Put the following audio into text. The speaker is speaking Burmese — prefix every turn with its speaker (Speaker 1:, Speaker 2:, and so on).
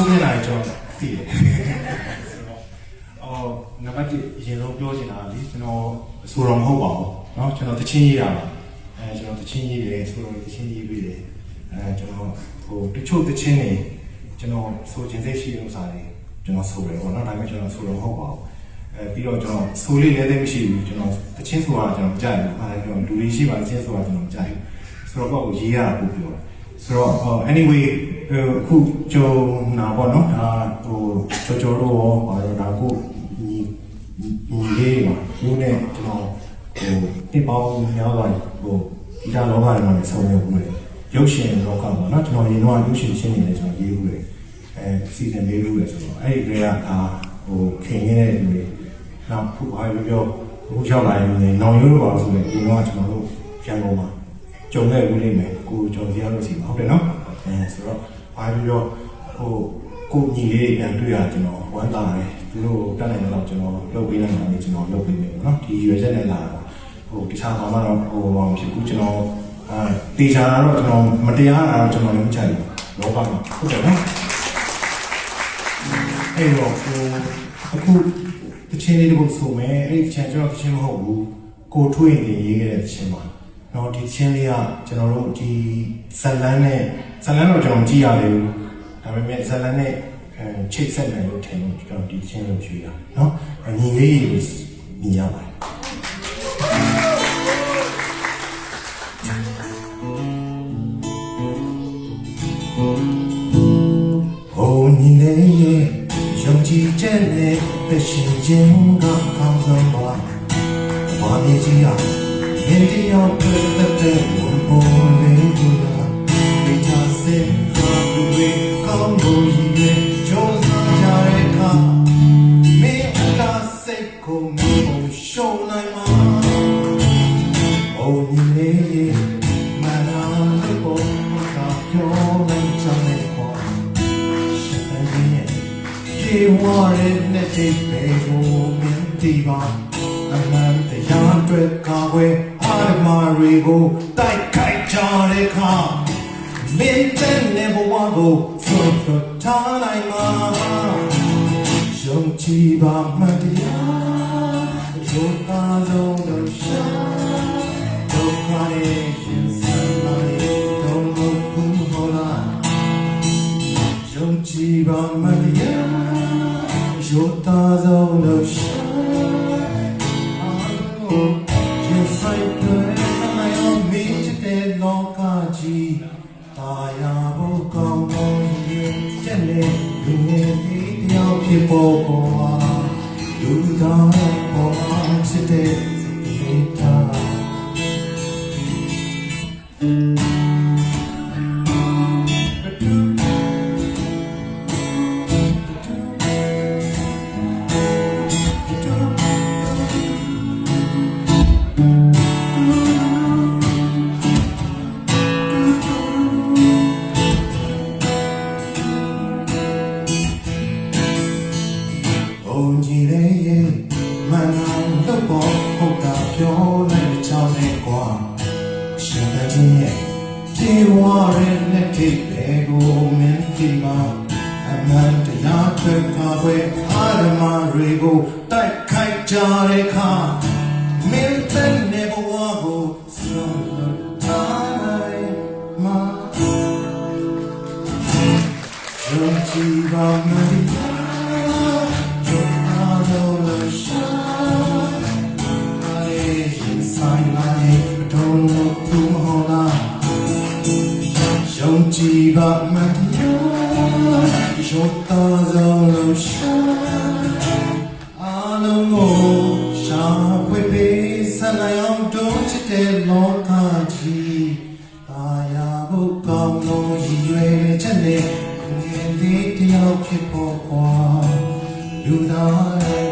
Speaker 1: ဆိုပြလာကြောင်းတည်တယ်အော်နံပါတ်1အရင်ဆုံးပြောချင်တာလေကျွန်တော်ဆိုတော့မဟုတ်ပါဘူးเนาะကျွန်တော်တချင်းရေးတာပါကျွန်တော်တချင်းရေးတယ်ဆိုတော့တချင်းရေးပြီးတယ်ကျွန်တော်ဟိုတချို့တချင်းတွေကျွန်တော်ဆိုခြင်းစိတ်ရှိတဲ့ဥစ္စာတွေကျွန်တော်ဆိုတယ်ပေါ့နော်ဒါပေမဲ့ကျွန်တော်ဆိုတော့မဟုတ်ပါဘူးပြီးတော့ကျွန်တော်ဆိုလေးလည်းသိမရှိဘူးကျွန်တော်တချင်းဆိုတာကျွန်တော်မကြိုက်ဘူးအားကျွန်တော်လူလေးရှိပါတချင်းဆိုတာကျွန်တော်မကြိုက်ဘူးဆိုတော့ကိုရေးရတာပို့ပြောတယ်ဆိုတော့ anyway အခုကြုံနာပေါ့နော်ဒါဟိုကြောတော့ဘာလို့ဒါကိုဒီလေးပါဒီနဲ့ကျွန်တော်ဟိုတိပေါင်းများသွားဟိုဒီတာလောကထဲမှာဆောင်းရဘူးလေရုပ်ရှင်လောကပေါ့နော်ကျွန်တော်ရင်တော့ရုပ်ရှင်ရှင်းနေတယ်ကျွန်တော်ရေးဘူးလေစီစဉ်လေးဘူးလေဆိုတော့အဲ့ဒီကဟိုခင်ရတဲ့လူတွေနောက်ခုဘာပြောအခုရောက်လာရင်နောင်ရိုးတော့ပါဆိုရင်ဒီတော့ကျွန်တော်တို့ရန်ကုန်မှာကြုံခဲ့ဘူးလိမ့်မယ်ကိုကြုံရလို့ရှိမှာဟုတ်တယ်နော်ဆိုတော့ဘာပြောဟိုကိုညီလေးပြန်တွေ့ရကျွန်တော်ဝမ်းသာတယ်သူတို့တက်နိုင်တော့ကျွန်တော်လုပ်ပေးနိုင်တာလေကျွန်တော်လုပ်ပေးမယ်ပေါ့နော်ဒီရွယ်ချက်နဲ့လာတာဟိုတခြားဘာမှတော့ဟိုဘာမှဖြစ်ဘူးကျွန်တော်တေချာတော့ကျွန်တော်မတရားတာတော့ကျွန်တော်လည်းမချိုက်ဘူးလောကမှာဟုတ်တယ်နော်အဲ့တော့ဟိုအခုတချင်းလေးတစ်ခုဆိုမယ်အဲ့ဒီတချင်းကျွန်တော်တချင်းမဟုတ်ဘူးကိုထွေးနေရေးခဲ့တဲ့တချင်းပါနော်ဒီချင်းလေးကကျွန်တော်တို့ဒီဇလန်းတော့ကျွန်တော်ကြည့်ရတယ်ဒါပေမဲ့ဇလန်းနဲ့ချိတ်ဆက်မယ်လို့ထင်လို့ကျွန်တော်ဒီချင်းလို့ရွှေ့ရနော်ညီလေးကိုမြင်ရပါတယ်ဟိုညီလေးရဲ့ယုံကြည်ချက်နဲ့တရှင်ချင်းကကောင်းဆုံးပါဘာမြည်ကြီးအောင်ဒီတရားပြတ်တဲ့ဘုံပေါ်လေးကိုဒီချာစင်ကားတွေကောင်းလို့ရည်ရဲ့ကြိုးစားကြတဲ့အခါမင်းအကားစိတ်ကိုမရှုံးနိုင်မှာဟိုညီလေးရဲ့မနာလို့ပေါ်တာပြောလိုက်ချင်တဲ့ပေါ်ရှင်ရဲ့ဒီဝါရဲ့နဲ့တိတ်ပဲကိုမြင်တီပါအမှန်တရားတွေကာဝဲအာမာရီကိုတိုက်ခိုက်ကြတဲ့အခါမင်းတဲ့နေဘဝကိုဆွတ်ထားနိုင်မှာယုံကြည်ပါမှတရားရုပ်သားဆုံးလို့ရှာဒုက္ခရဲ့ရှင်စံလိုက်တော့ဘူးဟောလားယုံကြည်ပါမှတရားရုပ်သားဆုံးလို့ရှာYou fight the enemy of me today, Lord God. I am a God. Today, you need your people. You don't want today. You know